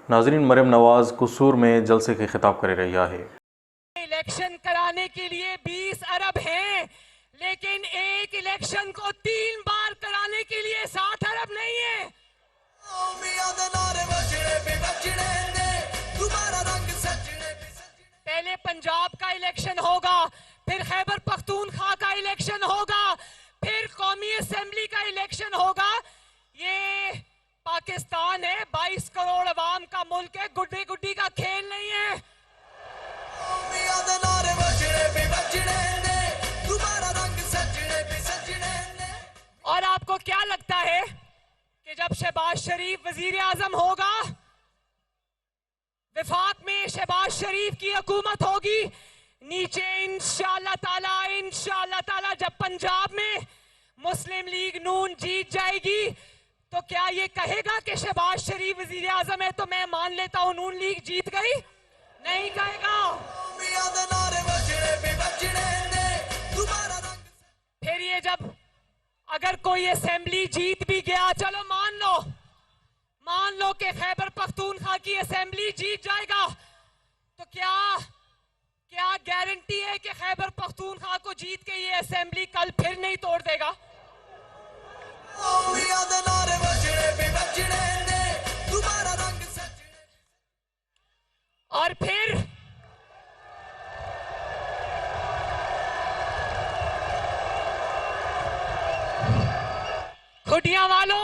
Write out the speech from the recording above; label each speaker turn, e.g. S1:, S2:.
S1: नाजरीन, मरियम नवाज कसूर में जलसे के खिताब कर रहा है।
S2: इलेक्शन कराने के लिए 20 अरब हैं, लेकिन एक इलेक्शन को 3 बार कराने के लिए 60 अरब नहीं है। पहले पंजाब का इलेक्शन होगा, फिर खैबर पख्तूनख्वा का इलेक्शन होगा, फिर कौमी असेंबली का इलेक्शन होगा। ये पाकिस्तान है, 22 करोड़ अवाम का मुल्क है, गुड्डी गुड्डी का खेल नहीं है। और आपको क्या लगता है कि जब शहबाज शरीफ वजीर आजम होगा, विफाक में शहबाज शरीफ की हुकूमत होगी, नीचे इंशाअल्लाह ताला जब पंजाब में मुस्लिम लीग नून जीत जाएगी, तो क्या ये कहेगा कि शहबाज शरीफ वजीर आजम है तो मैं मान लेता हूं नून लीग जीत गई? नहीं कहेगा। फिर ये जब अगर कोई असेंबली जीत भी गया, चलो मान लो कि खैबर पख्तूनख्वा की असेंबली जीत जाएगा, तो क्या गारंटी है कि खैबर पख्तूनख्वा को जीत के ये असेंबली कल फिर नहीं तोड़ देगा? और फिर खुडियां वालों,